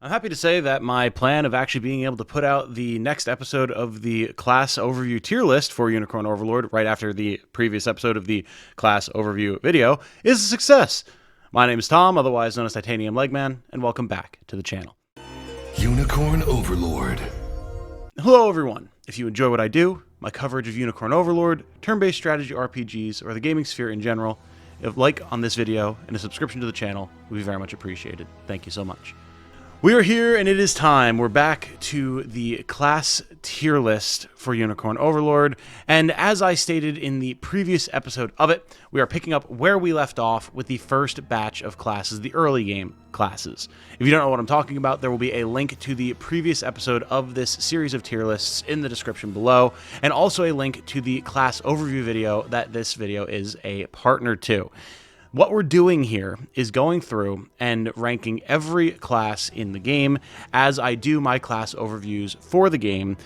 I'm happy to say that my plan of actually being able to put out the next episode of the class overview tier list for Unicorn Overlord right after the previous episode of the class overview video is a success. My name is Tom, otherwise known as Titanium Legman, and welcome back to the channel. Unicorn Overlord. Hello everyone. If you enjoy what I do, my coverage of Unicorn Overlord, turn-based strategy RPGs, or the gaming sphere in general, a like on this video and a subscription to the channel would be very much appreciated. Thank you so much. We are here and it is time. We're back to the class tier list for Unicorn Overlord, and as I stated in the previous episode of it, we are picking up where we left off with the first batch of classes, the early game classes. If you don't know what I'm talking about, there will be a link to the previous episode of this series of tier lists in the description below, and also a link to the class overview video that this video is a partner to. What we're doing here is going through and ranking every class in the game as I do my class overviews for the game,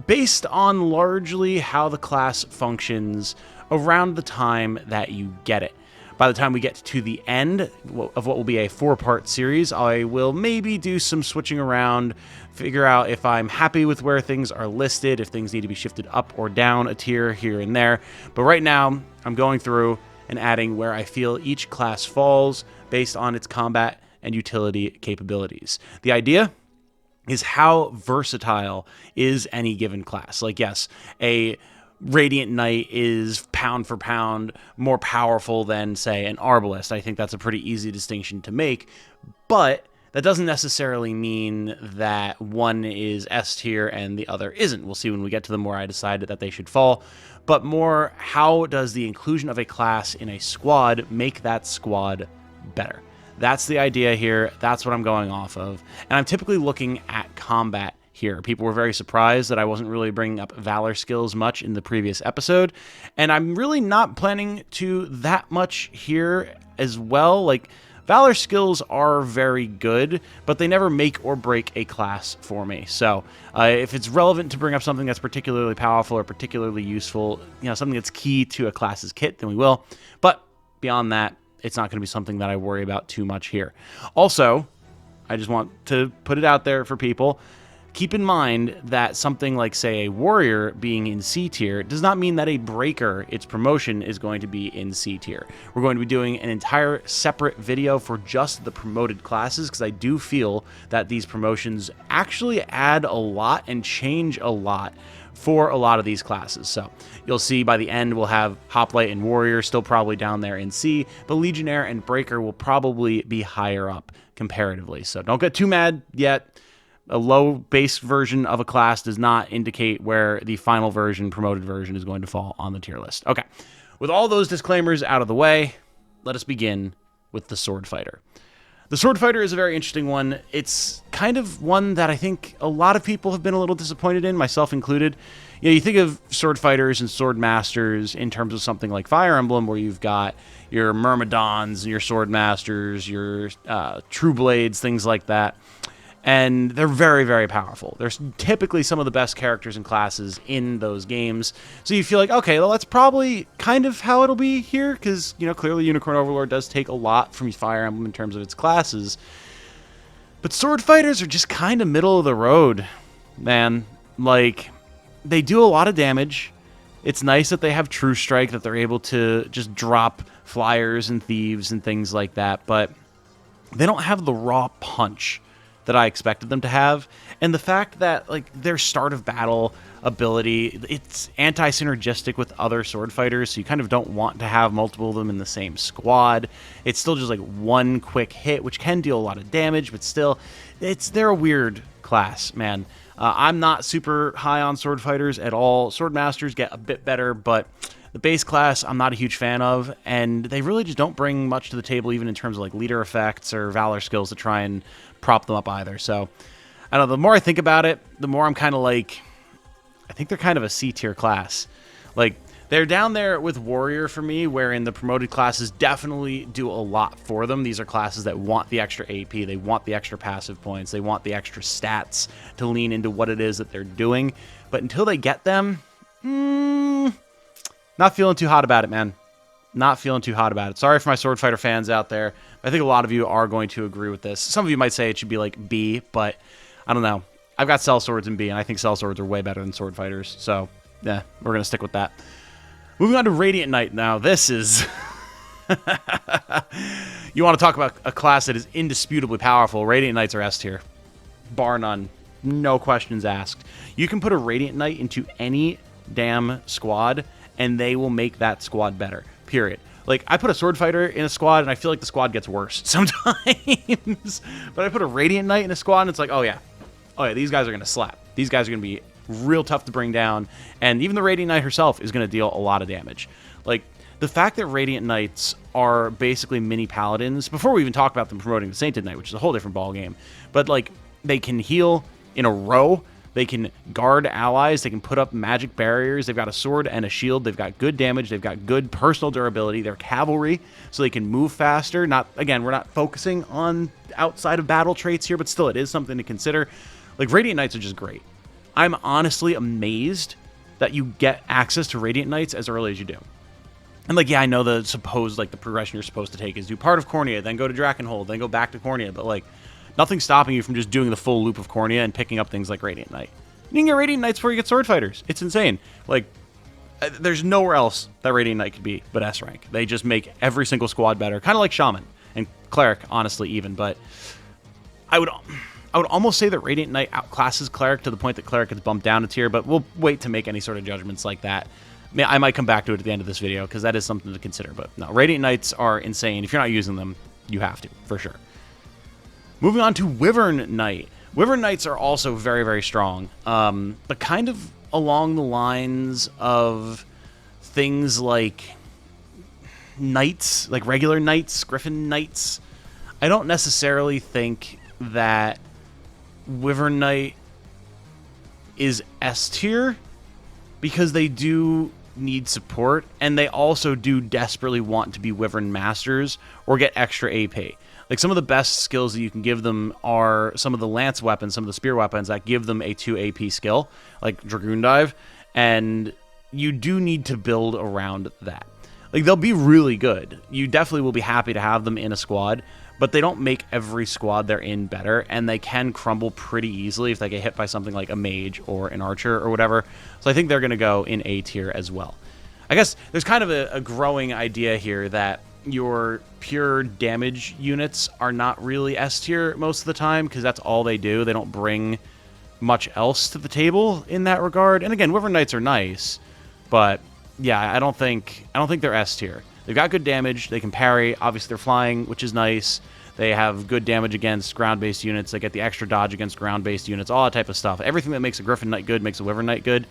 based on largely how the class functions around the time that you get it. By the time we get to the end of what will be a 4-part series, I will maybe do some switching around, figure out if I'm happy with where things are listed, if things need to be shifted up or down a tier here and there. But right now, I'm going through and adding where I feel each class falls based on its combat and utility capabilities. The idea is how versatile is any given class. Like, yes, a Radiant Knight is pound for pound more powerful than, say, an Arbalist. I think that's a pretty easy distinction to make, but that doesn't necessarily mean that one is S tier and the other isn't. We'll see when we get to them where I decided that they should fall. But more, how does the inclusion of a class in a squad make that squad better? That's the idea here. That's what I'm going off of. And I'm typically looking at combat here. People were very surprised that I wasn't really bringing up Valor skills much in the previous episode. And I'm really not planning to that much here as well. Like, Valor skills are very good, but they never make or break a class for me. So if it's relevant to bring up something that's particularly powerful or particularly useful, something that's key to a class's kit, then we will. But beyond that, it's not going to be something that I worry about too much here. Also, I just want to put it out there for people. Keep in mind that something like, say, a warrior being in C tier does not mean that a breaker, its promotion, is going to be in C tier. We're going to be doing an entire separate video for just the promoted classes, because I do feel that these promotions actually add a lot and change a lot for a lot of these classes. So you'll see by the end we'll have Hoplite and Warrior still probably down there in C, but Legionnaire and Breaker will probably be higher up comparatively. So don't get too mad yet. A low base version of a class does not indicate where the final version, promoted version, is going to fall on the tier list. Okay, with all those disclaimers out of the way, let us begin with the Swordfighter. The Swordfighter is a very interesting one. It's kind of one that I think a lot of people have been a little disappointed in, myself included. You think of Swordfighters and Swordmasters in terms of something like Fire Emblem, where you've got your Myrmidons, your Swordmasters, your True Blades, things like that. And they're very, very powerful. They're typically some of the best characters and classes in those games. So you feel like, okay, well, that's probably kind of how it'll be here, because, clearly Unicorn Overlord does take a lot from Fire Emblem in terms of its classes. But Sword Fighters are just kind of middle of the road, man. Like, they do a lot of damage. It's nice that they have True Strike, that they're able to just drop flyers and thieves and things like that, but they don't have the raw punch that I expected them to have. And the fact that, like, their start of battle ability, it's anti-synergistic with other sword fighters, so you kind of don't want to have multiple of them in the same squad. It's still just like one quick hit, which can deal a lot of damage, but still, they're a weird class, man. I'm not super high on sword fighters at all. Sword masters get a bit better, but the base class I'm not a huge fan of, and they really just don't bring much to the table, even in terms of like leader effects or valor skills to try and prop them up either. So I don't know, the more I think about it, the more I'm kind of like, I think they're kind of a C tier class. Like, they're down there with Warrior for me, wherein the promoted classes definitely do a lot for them. These are classes that want the extra AP, they want the extra passive points, they want the extra stats to lean into what it is that they're doing. But until they get them, not feeling too hot about it, man. Not feeling too hot about it. Sorry for my Swordfighter fans out there. I think a lot of you are going to agree with this. Some of you might say it should be like B, but I don't know. I've got sellswords in B, and I think sellswords are way better than swordfighters. So, yeah, we're going to stick with that. Moving on to Radiant Knight now. This is... You want to talk about a class that is indisputably powerful. Radiant Knights are S tier. Bar none. No questions asked. You can put a Radiant Knight into any damn squad, and they will make that squad better. Period. Like, I put a Swordfighter in a squad, and I feel like the squad gets worse sometimes. But I put a Radiant Knight in a squad, and it's like, oh yeah, these guys are going to slap. These guys are going to be real tough to bring down, and even the Radiant Knight herself is going to deal a lot of damage. Like, the fact that Radiant Knights are basically mini paladins, before we even talk about them promoting the Sainted Knight, which is a whole different ballgame, but like, they can heal in a row, they can guard allies, they can put up magic barriers, they've got a sword and a shield, they've got good damage, they've got good personal durability, they're cavalry, so they can move faster. Again, we're not focusing on outside of battle traits here, but still, it is something to consider. Like, Radiant Knights are just great. I'm honestly amazed that you get access to Radiant Knights as early as you do. And, like, yeah, I know the progression you're supposed to take is do part of Cornea, then go to Drakenhold, then go back to Cornea, but, like, nothing's stopping you from just doing the full loop of Cornea and picking up things like Radiant Knight. You can get Radiant Knights before you get Swordfighters. It's insane. Like, there's nowhere else that Radiant Knight could be but S rank. They just make every single squad better, kind of like Shaman and Cleric, honestly, even. But I would almost say that Radiant Knight outclasses Cleric to the point that Cleric gets bumped down a tier, but we'll wait to make any sort of judgments like that. I might come back to it at the end of this video, because that is something to consider. But no, Radiant Knights are insane. If you're not using them, you have to, for sure. Moving on to Wyvern Knight. Wyvern Knights are also very, very strong, but kind of along the lines of things like Knights, like regular Knights, Griffin Knights. I don't necessarily think that Wyvern Knight is S tier, because they do need support, and they also do desperately want to be Wyvern Masters or get extra AP. Like, some of the best skills that you can give them are some of the lance weapons, some of the spear weapons that give them a 2 AP skill, like Dragoon Dive, and you do need to build around that. Like, they'll be really good. You definitely will be happy to have them in a squad, but they don't make every squad they're in better, and they can crumble pretty easily if they get hit by something like a mage or an archer or whatever. So I think they're going to go in A tier as well. I guess there's kind of a growing idea here that your pure damage units are not really S tier most of the time, because that's all they do. They don't bring much else to the table in that regard. And again, Wyvern Knights are nice, but yeah, I don't think they're S tier. They've got good damage, they can parry, obviously they're flying, which is nice. They have good damage against ground-based units, they get the extra dodge against ground-based units, all that type of stuff. Everything that makes a Griffin Knight good makes a Wyvern Knight good.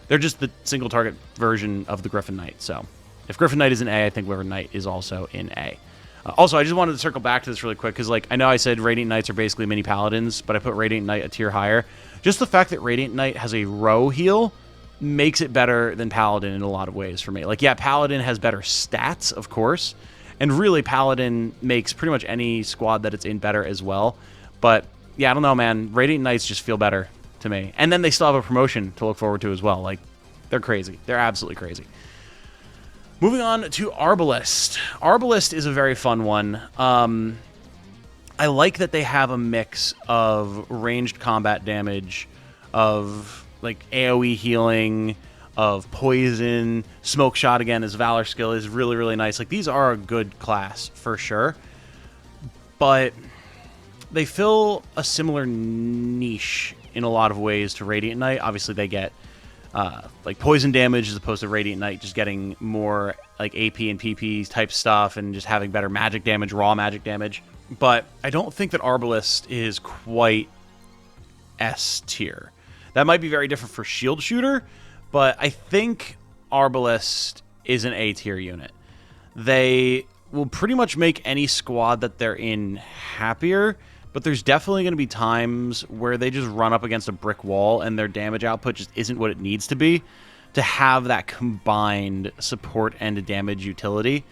They're just the single target version of the Griffin Knight, so if Griffin Knight is in A, I think Wyvern Knight is also in A. Also, I just wanted to circle back to this really quick, because like, I know I said Radiant Knights are basically mini Paladins, but I put Radiant Knight a tier higher. Just the fact that Radiant Knight has a row heal makes it better than Paladin in a lot of ways for me. Like, yeah, Paladin has better stats, of course, and really Paladin makes pretty much any squad that it's in better as well. But yeah, I don't know, man. Radiant Knights just feel better to me. And then they still have a promotion to look forward to as well. Like, they're crazy. They're absolutely crazy. Moving on to Arbalist. Arbalist is a very fun one. I like that they have a mix of ranged combat damage, of like AoE healing, of poison, smoke shot again as Valor skill is really, really nice. Like, these are a good class for sure, but they fill a similar niche in a lot of ways to Radiant Knight. Obviously, they get like poison damage as opposed to Radiant Knight just getting more like AP and PP type stuff and just having better magic damage, raw magic damage. But I don't think that Arbalist is quite S tier. That might be very different for Shield Shooter, but I think Arbalist is an A tier unit. They will pretty much make any squad that they're in happier, but there's definitely going to be times where they just run up against a brick wall and their damage output just isn't what it needs to be to have that combined support and damage utility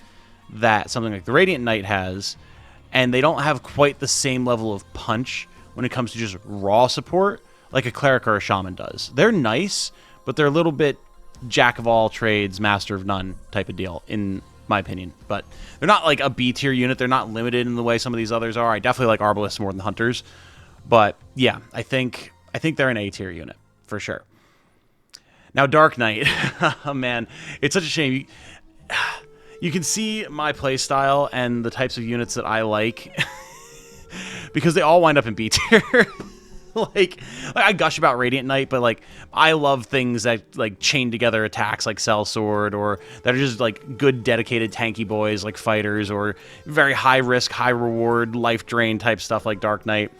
that something like the Radiant Knight has, and they don't have quite the same level of punch when it comes to just raw support like a Cleric or a Shaman does. They're nice, but they're a little bit jack of all trades, master of none type of deal in my opinion. But they're not like a B tier unit. They're not limited in the way some of these others are. I definitely like Arbalists more than Hunters. But yeah, I think they're an A tier unit for sure. Now, Dark Knight. Oh, man, it's such a shame. You can see my playstyle and the types of units that I like because they all wind up in B tier. like I gush about Radiant Knight, but like I love things that like chain together attacks like Sellsword, or that are just like good dedicated tanky boys like Fighters, or very high risk, high reward, life drain type stuff like Dark Knight.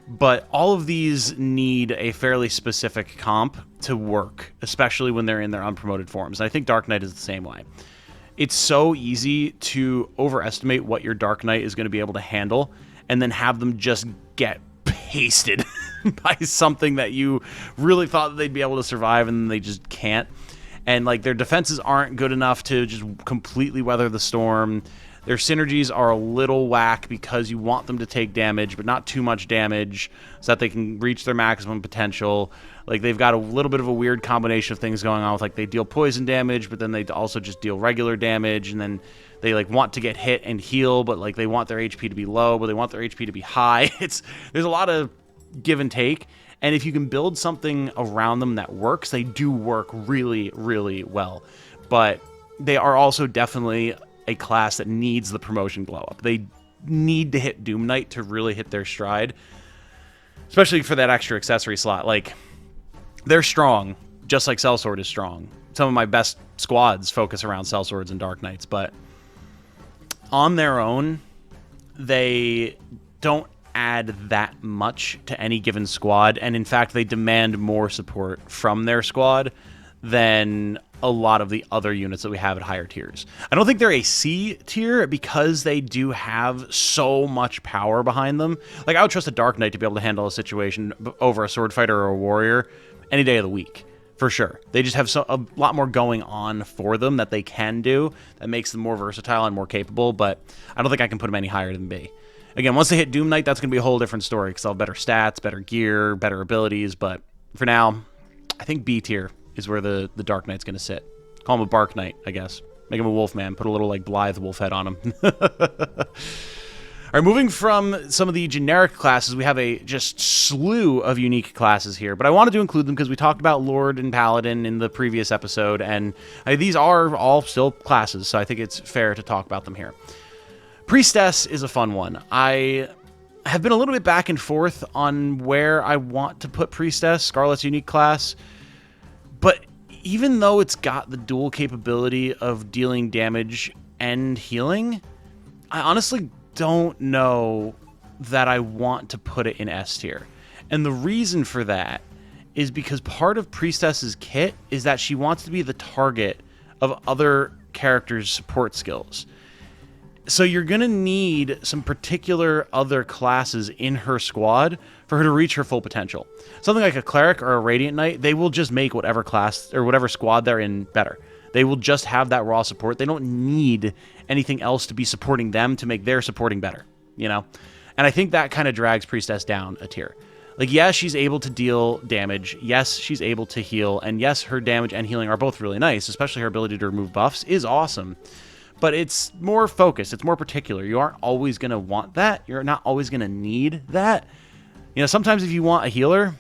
But all of these need a fairly specific comp to work, especially when they're in their unpromoted forms. And I think Dark Knight is the same way. It's so easy to overestimate what your Dark Knight is going to be able to handle, and then have them just get pasted by something that you really thought that they'd be able to survive, and they just can't. And like their defenses aren't good enough to just completely weather the storm. Their synergies are a little whack because you want them to take damage, but not too much damage, so that they can reach their maximum potential. Like, they've got a little bit of a weird combination of things going on with, like, they deal poison damage, but then they also just deal regular damage, and then they, like, want to get hit and heal, but, like, they want their HP to be low, but they want their HP to be high. There's a lot of give and take, and if you can build something around them that works, they do work really, really well. But they are also definitely a class that needs the promotion glow up. They need to hit Doom Knight to really hit their stride, especially for that extra accessory slot. Like, they're strong, just like Sellsword is strong. Some of my best squads focus around Sellswords and Dark Knights, but on their own, they don't add that much to any given squad, and in fact, they demand more support from their squad than a lot of the other units that we have at higher tiers. I don't think they're a C tier because they do have so much power behind them. Like, I would trust a Dark Knight to be able to handle a situation over a Swordfighter or a Warrior any day of the week, for sure. They just have a lot more going on for them that they can do that makes them more versatile and more capable, but I don't think I can put them any higher than B. Again, once they hit Doom Knight, that's going to be a whole different story because they'll have better stats, better gear, better abilities, but for now, I think B tier is where the Dark Knight's going to sit. Call him a Bark Knight, I guess. Make him a Wolfman. Put a little, like, Blythe wolf head on him. All right, moving from some of the generic classes, we have a just slew of unique classes here, but I wanted to include them because we talked about Lord and Paladin in the previous episode, and these are all still classes, so I think it's fair to talk about them here. Priestess is a fun one. I have been a little bit back and forth on where I want to put Priestess, Scarlet's unique class, but even though it's got the dual capability of dealing damage and healing, I honestly don't know that I want to put it in S tier. And the reason for that is because part of Priestess's kit is that she wants to be the target of other characters' support skills. So you're going to need some particular other classes in her squad for her to reach her full potential. Something like a Cleric or a Radiant Knight, they will just make whatever class or whatever squad they're in better. They will just have that raw support. They don't need anything else to be supporting them to make their supporting better, you know? And I think that kind of drags Priestess down a tier. Like, yes, she's able to deal damage. Yes, she's able to heal. And yes, her damage and healing are both really nice, especially her ability to remove buffs is awesome. But it's more focused. It's more particular. You aren't always going to want that. You're not always going to need that. You know, sometimes if you want a healer,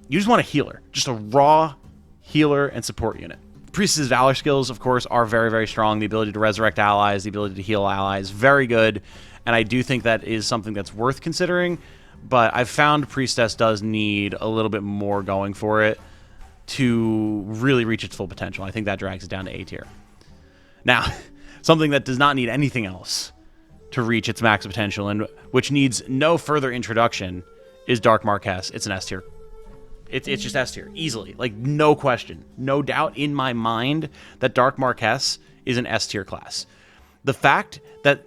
you just want a healer. Just a raw healer and support unit. Priestess's Valor skills, of course, are very, very strong. The ability to resurrect allies, the ability to heal allies, very good. And I do think that is something that's worth considering. But I've found Priestess does need a little bit more going for it to really reach its full potential. I think that drags it down to A tier. Now, something that does not need anything else to reach its max potential and which needs no further introduction is Dark Marquess. It's an S tier. It's just S tier, easily. Like, no question. No doubt in my mind that Dark Marquess is an S tier class. The fact that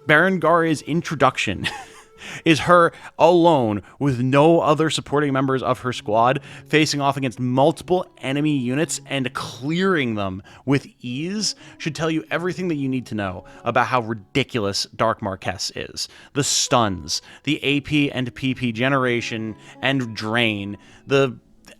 Berengaria's introduction is her alone with no other supporting members of her squad facing off against multiple enemy units and clearing them with ease should tell you everything that you need to know about how ridiculous Dark Marquess is. The stuns, the AP and PP generation and drain, the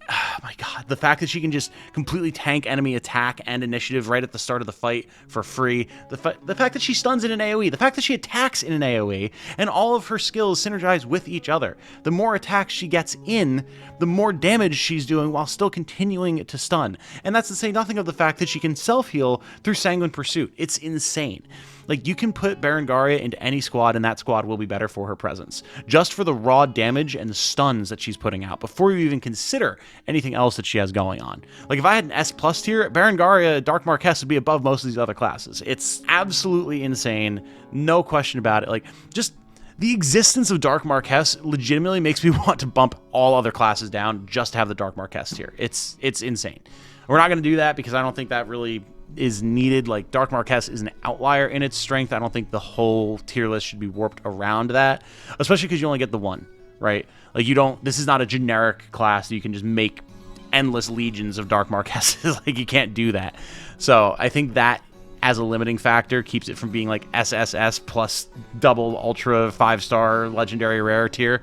oh my god, the fact that she can just completely tank enemy attack and initiative right at the start of the fight for free, the fact that she stuns in an AoE, the fact that she attacks in an AoE, and all of her skills synergize with each other. The more attacks she gets in, the more damage she's doing while still continuing to stun. And that's to say nothing of the fact that she can self-heal through Sanguine Pursuit. It's insane. Like, you can put Berengaria into any squad, and that squad will be better for her presence. Just for the raw damage and the stuns that she's putting out, before you even consider anything else that she has going on. Like, if I had an S+ tier, Berengaria Dark Marquess would be above most of these other classes. It's absolutely insane. No question about it. Like, just the existence of Dark Marquess legitimately makes me want to bump all other classes down just to have the Dark Marquess tier. It's insane. We're not going to do that because I don't think that really is needed. Like, Dark Marquess is an outlier in its strength. I don't think the whole tier list should be warped around that, especially because you only get the one, right? Like, you don't, this is not a generic class that you can just make endless legions of Dark Marquesses. Like, you can't do that. So I think that as a limiting factor keeps it from being like SSS plus double ultra 5-star legendary rare tier.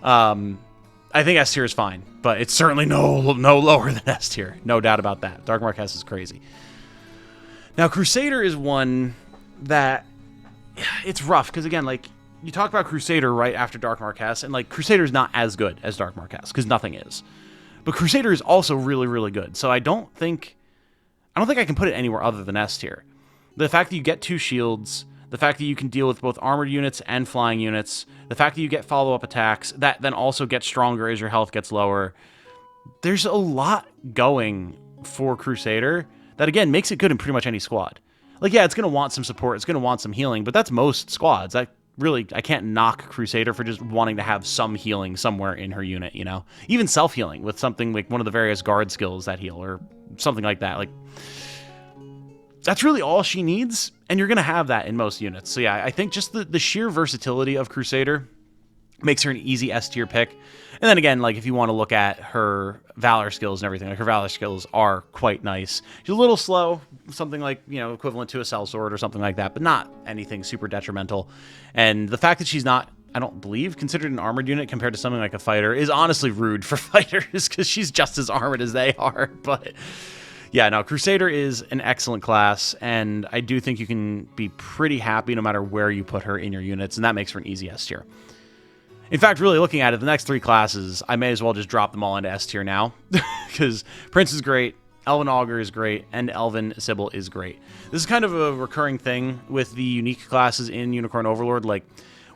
I think S tier is fine, but it's certainly no lower than S tier. No doubt about that. Dark Marquess is crazy. Now, Crusader is one that it's rough because, again, like, you talk about Crusader right after Dark Marquess, and like, Crusader is not as good as Dark Marquess because nothing is. But Crusader is also really, really good. So I don't think I can put it anywhere other than S tier. The fact that you get 2 shields, the fact that you can deal with both armored units and flying units, the fact that you get follow-up attacks that then also get stronger as your health gets lower. There's a lot going for Crusader that, again, makes it good in pretty much any squad. Like, yeah, it's going to want some support, it's going to want some healing, but that's most squads. I can't knock Crusader for just wanting to have some healing somewhere in her unit, you know? Even self-healing with something like one of the various guard skills that heal or something like that. Like, that's really all she needs, and you're going to have that in most units. So yeah, I think just the sheer versatility of Crusader makes her an easy S tier pick. And then again, like, if you want to look at her Valor skills and everything, like, her Valor skills are quite nice. She's a little slow, something like, you know, equivalent to a Sellsword or something like that, but not anything super detrimental. And the fact that she's not, I don't believe, considered an armored unit compared to something like a fighter is honestly rude for fighters because she's just as armored as they are. But yeah, no, Crusader is an excellent class, and I do think you can be pretty happy no matter where you put her in your units, and that makes her an easy S tier. In fact, really looking at it, the next 3 classes, I may as well just drop them all into S tier now, because Prince is great, Elven Augur is great, and Elven Sybil is great. This is kind of a recurring thing with the unique classes in Unicorn Overlord. Like,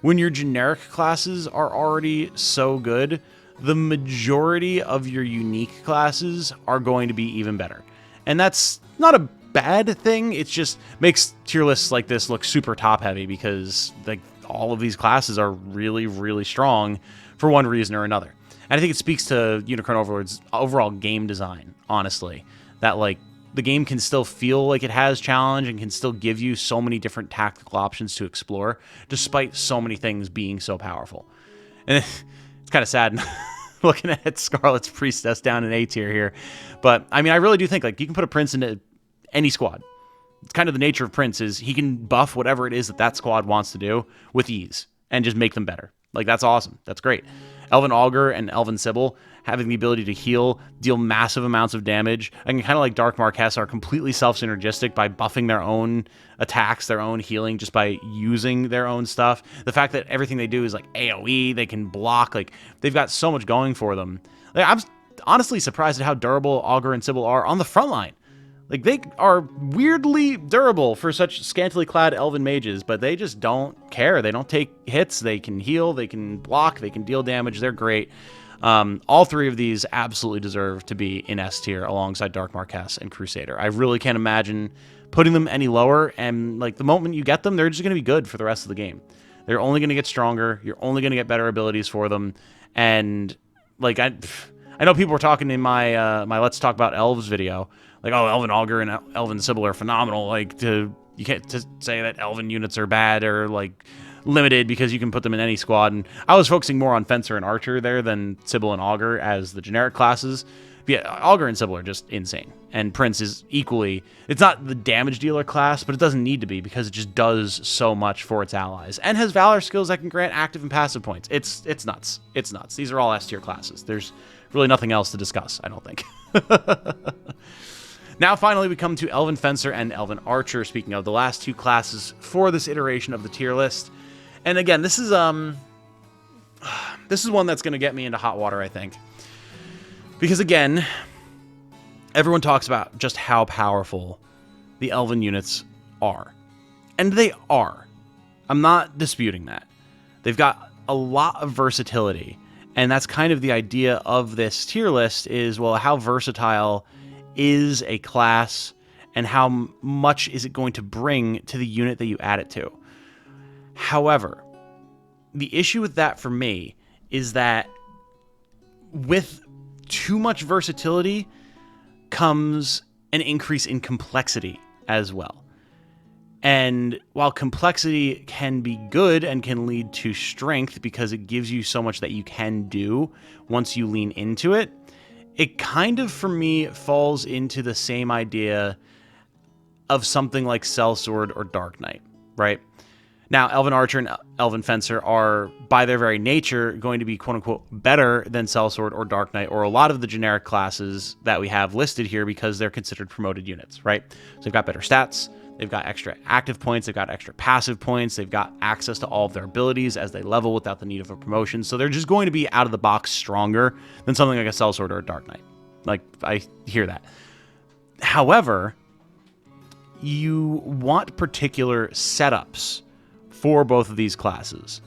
when your generic classes are already so good, the majority of your unique classes are going to be even better. And that's not a bad thing, it just makes tier lists like this look super top-heavy because, like, all of these classes are really, really strong for one reason or another. And I think it speaks to Unicorn Overlord's overall game design, honestly. That, like, the game can still feel like it has challenge and can still give you so many different tactical options to explore, despite so many things being so powerful. And it's kind of sad looking at Scarlet's Priestess down in A tier here. But, I mean, I really do think, like, you can put a Prince into any squad. It's kind of the nature of Prince is he can buff whatever it is that squad wants to do with ease and just make them better. Like, that's awesome. That's great. Elven Augur and Elven Sybil having the ability to heal, deal massive amounts of damage, and kind of like Dark Marquess are completely self-synergistic by buffing their own attacks, their own healing, just by using their own stuff. The fact that everything they do is like AoE, they can block, like, they've got so much going for them. Like, I'm honestly surprised at how durable Augur and Sybil are on the front line. Like, they are weirdly durable for such scantily clad elven mages, but they just don't care. They don't take hits. They can heal. They can block. They can deal damage. They're great. All 3 of these absolutely deserve to be in S tier alongside Dark Marquess and Crusader. I really can't imagine putting them any lower, and, like, the moment you get them, they're just going to be good for the rest of the game. They're only going to get stronger. You're only going to get better abilities for them, and, like, I know people were talking in my my Let's Talk About Elves video, like, oh, Elven Augur and Elven Sybil are phenomenal. Like, you can't say that Elven units are bad or, like, limited because you can put them in any squad. And I was focusing more on Fencer and Archer there than Sybil and Augur as the generic classes. But yeah, Augur and Sybil are just insane. And Prince is equally... It's not the damage dealer class, but it doesn't need to be because it just does so much for its allies. And has Valor skills that can grant active and passive points. It's nuts. It's nuts. These are all S-tier classes. There's really nothing else to discuss, I don't think. Now, finally, we come to Elven Fencer and Elven Archer, speaking of the last two classes for this iteration of the tier list. And again, this is one that's going to get me into hot water, I think. Because again, everyone talks about just how powerful the Elven units are. And they are. I'm not disputing that. They've got a lot of versatility. And that's kind of the idea of this tier list is, well, how versatile is a class and how much is it going to bring to the unit that you add it to. However, the issue with that for me is that with too much versatility comes an increase in complexity as well. And while complexity can be good and can lead to strength because it gives you so much that you can do once you lean into it, it kind of, for me, falls into the same idea of something like Sellsword or Dark Knight, right? Now, Elven Archer and Elven Fencer are, by their very nature, going to be quote-unquote better than Sellsword or Dark Knight or a lot of the generic classes that we have listed here because they're considered promoted units, right? So they've got better stats, they've got extra active points, they've got extra passive points, they've got access to all of their abilities as they level without the need of a promotion. So they're just going to be out of the box stronger than something like a Sellsword or a Dark Knight. Like, I hear that. However, you want particular setups for both of these classes.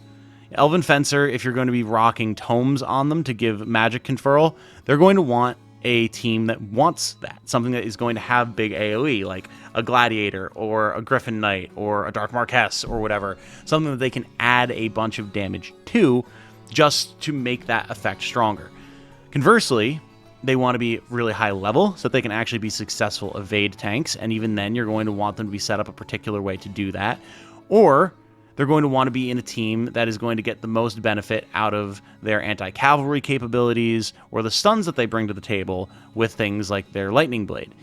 Elven Fencer, if you're going to be rocking tomes on them to give magic conferral, they're going to want a team that wants that. Something that is going to have big AoE, like a Gladiator or a Griffin Knight or a Dark Marquess or whatever. Something that they can add a bunch of damage to just to make that effect stronger. Conversely, they want to be really high level so that they can actually be successful evade tanks, and even then you're going to want them to be set up a particular way to do that. Or they're going to want to be in a team that is going to get the most benefit out of their anti-cavalry capabilities or the stuns that they bring to the table with things like their Lightning Blade.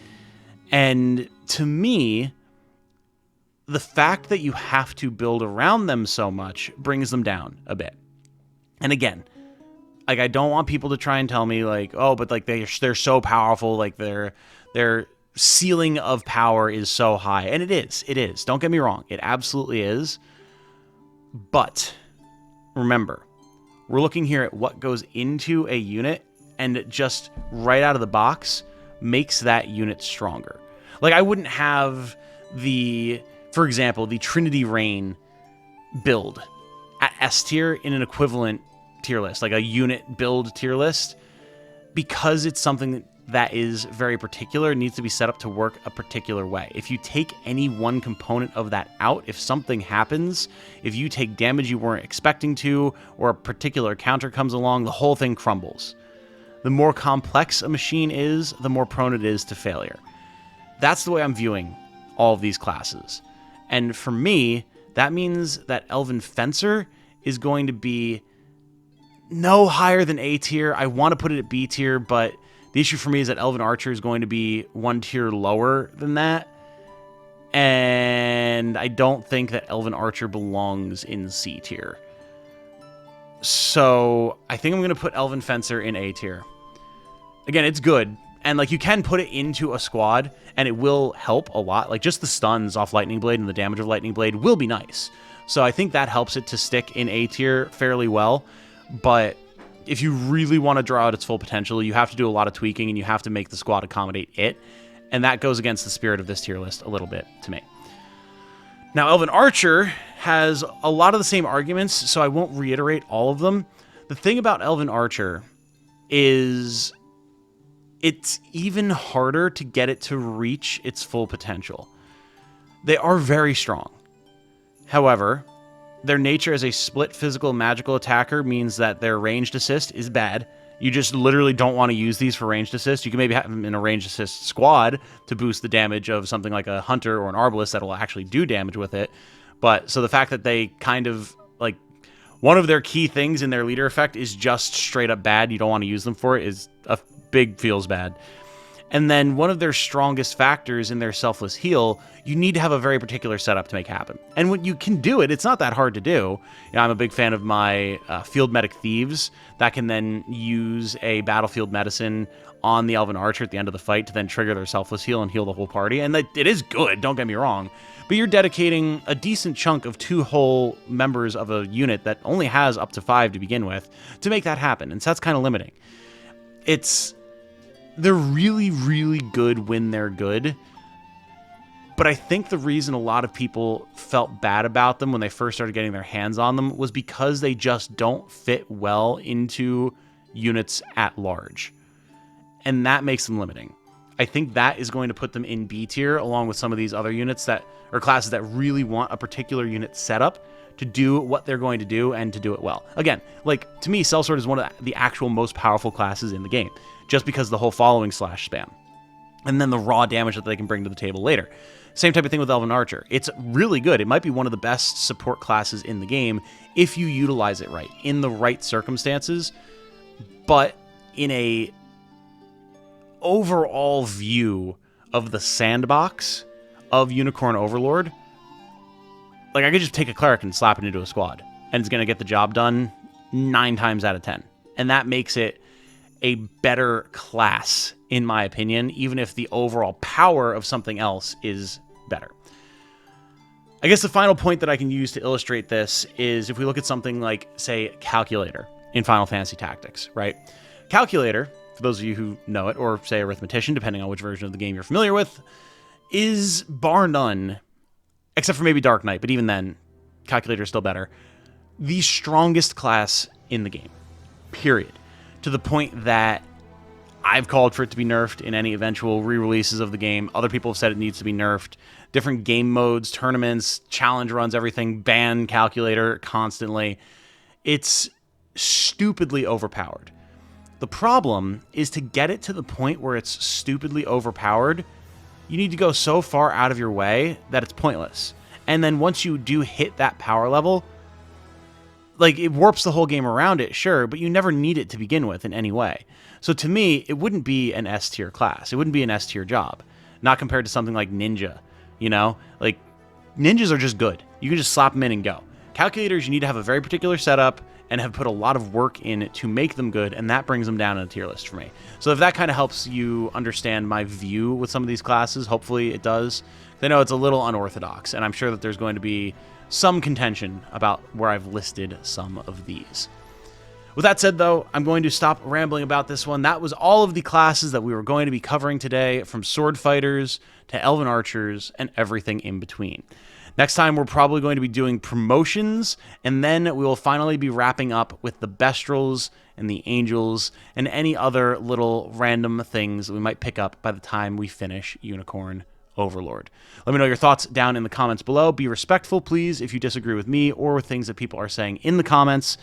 And to me, the fact that you have to build around them so much brings them down a bit. And again, like, I don't want people to try and tell me like, oh, but like they're so powerful, like their ceiling of power is so high. And it is. Don't get me wrong. It absolutely is. But remember, we're looking here at what goes into a unit, and just right out of the box makes that unit stronger. Like, I wouldn't have for example, the Trinity Rain build at S tier in an equivalent tier list, like a unit build tier list, because it's something that is very particular, needs to be set up to work a particular way. If you take any one component of that out, if something happens, if you take damage you weren't expecting to, or a particular counter comes along, the whole thing crumbles. The more complex a machine is, the more prone it is to failure. That's the way I'm viewing all of these classes. And for me, that means that Elven Fencer is going to be no higher than A tier. I want to put it at B tier, but the issue for me is that Elven Archer is going to be one tier lower than that. And I don't think that Elven Archer belongs in C tier. So I think I'm going to put Elven Fencer in A tier. Again, it's good. And like, you can put it into a squad and it will help a lot. Like, just the stuns off Lightning Blade and the damage of Lightning Blade will be nice. So I think that helps it to stick in A tier fairly well. But if you really want to draw out its full potential, you have to do a lot of tweaking and you have to make the squad accommodate it. And that goes against the spirit of this tier list a little bit to me. Now, Elven Archer has a lot of the same arguments, so I won't reiterate all of them. The thing about Elven Archer is it's even harder to get it to reach its full potential. They are very strong. However, their nature as a split physical magical attacker means that their ranged assist is bad. You just literally don't want to use these for ranged assist. You can maybe have them in a ranged assist squad to boost the damage of something like a hunter or an arbalist that will actually do damage with it. But so the fact that they kind of like, one of their key things in their leader effect is just straight up bad. You don't want to use them for it. Is a big feels bad. And then one of their strongest factors in their selfless heal, you need to have a very particular setup to make happen. And when you can do it, it's not that hard to do. You know, I'm a big fan of my Field Medic Thieves that can then use a battlefield medicine on the Elven Archer at the end of the fight to then trigger their selfless heal and heal the whole party. And it is good, don't get me wrong. But you're dedicating a decent chunk of 2 whole members of a unit that only has up to 5 to begin with to make that happen. And so that's kind of limiting. They're really, really good when they're good. But I think the reason a lot of people felt bad about them when they first started getting their hands on them was because they just don't fit well into units at large. And that makes them limiting. I think that is going to put them in B tier along with some of these other units or classes that really want a particular unit setup to do what they're going to do and to do it well. Again, like, to me, Sellsword is one of the actual most powerful classes in the game, just because of the whole following slash spam. And then the raw damage that they can bring to the table later. Same type of thing with Elven Archer. It's really good. It might be one of the best support classes in the game if you utilize it right, in the right circumstances, but in a overall view of the sandbox of Unicorn Overlord, like, I could just take a cleric and slap it into a squad, and it's going to get the job done 9 times out of 10. And that makes it a better class, in my opinion, even if the overall power of something else is better. I guess the final point that I can use to illustrate this is if we look at something like, say, Calculator in Final Fantasy Tactics, right? Calculator, for those of you who know it, or say Arithmetician, depending on which version of the game you're familiar with, is bar none, except for maybe Dark Knight, but even then, Calculator is still better, the strongest class in the game, period. To the point that I've called for it to be nerfed in any eventual re-releases of the game. Other people have said it needs to be nerfed. Different game modes, tournaments, challenge runs, everything, ban Calculator constantly. It's stupidly overpowered. The problem is to get it to the point where it's stupidly overpowered, you need to go so far out of your way that it's pointless. And then once you do hit that power level, like, it warps the whole game around it, sure, but you never need it to begin with in any way. So to me, it wouldn't be an S tier class. It wouldn't be an S tier job. Not compared to something like Ninja, you know? Like, ninjas are just good. You can just slap them in and go. Calculators, you need to have a very particular setup and have put a lot of work in to make them good, and that brings them down in a tier list for me. So if that kind of helps you understand my view with some of these classes, hopefully it does. I know it's a little unorthodox, and I'm sure that there's going to be some contention about where I've listed some of these. With that said, though, I'm going to stop rambling about this one. That was all of the classes that we were going to be covering today, from Swordfighters to Elven Archers and everything in between. Next time, we're probably going to be doing promotions, and then we will finally be wrapping up with the Bestrels and the Angels and any other little random things that we might pick up by the time we finish Unicorn Overlord. Let me know your thoughts down in the comments below. Be respectful, please, if you disagree with me or with things that people are saying in the comments.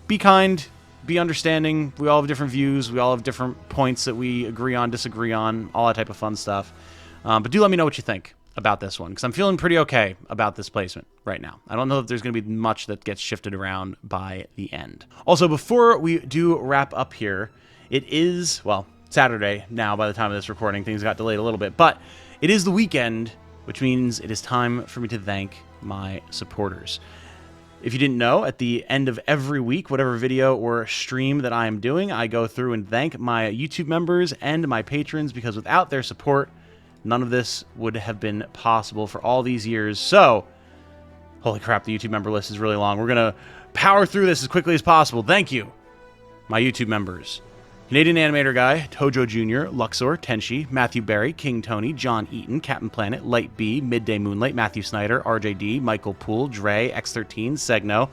Be kind, be understanding. We all have different views. We all have different points that we agree on, disagree on, all that type of fun stuff. But do let me know what you think about this one, because I'm feeling pretty okay about this placement right now. I don't know if there's going to be much that gets shifted around by the end. Also, before we do wrap up here, it is, well, Saturday now by the time of this recording. Things got delayed a little bit, but it is the weekend, which means it is time for me to thank my supporters. If you didn't know, at the end of every week, whatever video or stream that I am doing, I go through and thank my YouTube members and my patrons, because without their support, none of this would have been possible for all these years. So, holy crap, the YouTube member list is really long. We're going to power through this as quickly as possible. Thank you, my YouTube members. Canadian Animator Guy, Tojo Jr., Luxor, Tenshi, Matthew Berry, King Tony, John Eaton, Captain Planet, Light B, Midday Moonlight, Matthew Snyder, RJD, Michael Poole, Dre, X13, Segno,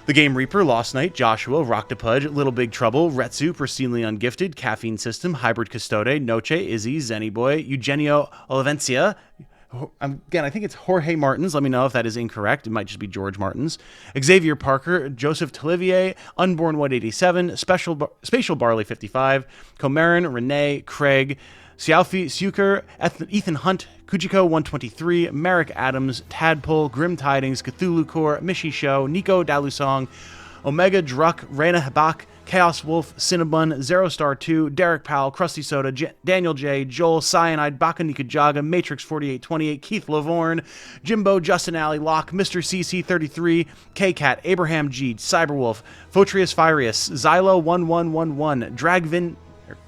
The Game Reaper, Lost Knight, Joshua, Rocktopudge, Little Big Trouble, Retsu, Pristinely Ungifted, Caffeine System, Hybrid Custode, Noche, Izzy, Zenny Boy, Eugenio Olivencia. Again, I think it's Jorge Martins. Let me know if that is incorrect. It might just be George Martins. Xavier Parker, Joseph Tolivier, Unborn 187, Spatial Barley 55, Comarin, Renee, Craig, Xiaofi Suker, Ethan Hunt, Kujiko 123, Merrick Adams, Tadpole, Grim Tidings, Cthulhu Core, Mishi Show, Nico Dalusong, Omega Druck, Reyna Habak, Chaos Wolf, Cinnabon, Zero Star 2, Derek Powell, Krusty Soda, Daniel J, Joel, Cyanide, Baka Nikajaga, Matrix 4828, Keith Lavorne, Jimbo, Justin Alley, Locke, Mr. CC33, K-Cat, Abraham G, Cyberwolf, Fotrius Firius, Xylo 1111,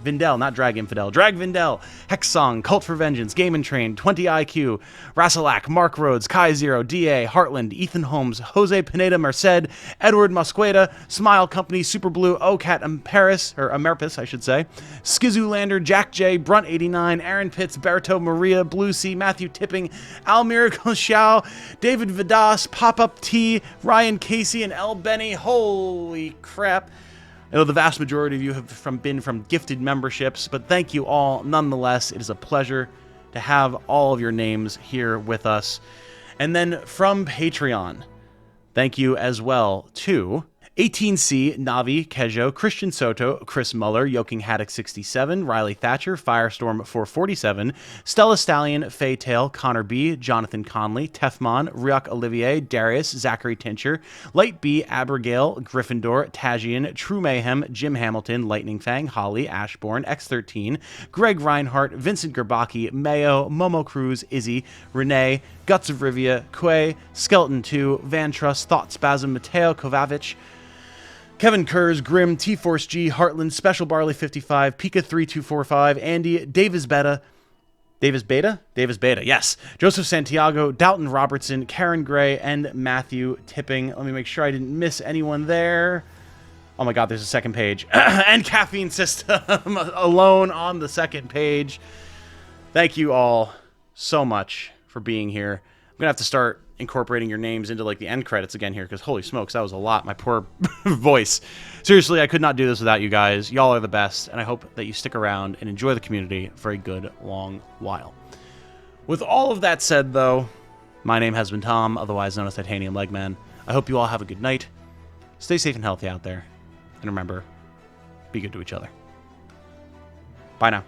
Vindel, not Drag Infidel, Drag Vindel, Hexsong, Cult for Vengeance, Game and Train, 20 IQ, Rassalak, Mark Rhodes, Kai Zero, DA, Heartland, Ethan Holmes, Jose Pineda Merced, Edward Mosqueda, Smile Company, Super Blue, OCAT Ameripus, I should say, Skizulander, Jack J, Brunt 89, Aaron Pitts, Berto Maria, Blue Sea, Matthew Tipping, Almir Xiao, David Vidas, Pop-Up T, Ryan Casey, and El Benny. Holy crap. I know the vast majority of you have been from gifted memberships, but thank you all nonetheless. It is a pleasure to have all of your names here with us. And then from Patreon, thank you as well to 18C, Navi, Kejo, Christian Soto, Chris Muller, Yoking Haddock 67, Riley Thatcher, Firestorm 447, Stella Stallion, Faye Tail, Connor B, Jonathan Conley, Tefmon, Ryuk Olivier, Darius, Zachary Tincher, Light B, Abigail, Gryffindor, Tajian, True Mayhem, Jim Hamilton, Lightning Fang, Holly, Ashbourne, X13, Greg Reinhardt, Vincent Gerbaki, Mayo, Momo Cruz, Izzy, Renee, Guts of Rivia, Quay, Skeleton 2, Van Trust, Thought Spasm, Mateo Kovacic, Kevin Kurz, Grim, T-Force G, Heartland, Special Barley 55, Pika 3245, Andy, Davis Beta, yes, Joseph Santiago, Dalton Robertson, Karen Gray, and Matthew Tipping. Let me make sure I didn't miss anyone there. Oh my god, there's a second page. And Caffeine System alone on the second page. Thank you all so much for being here. I'm gonna have to start incorporating your names into like the end credits again here, because holy smokes, that was a lot. My poor voice. Seriously, I could not do this without you guys. Y'all are the best, and I hope that you stick around and enjoy the community for a good long while. With all of that said, though, my name has been Tom, otherwise known as Titanium Legman. I hope you all have a good night. Stay safe and healthy out there, and remember, be good to each other. Bye now.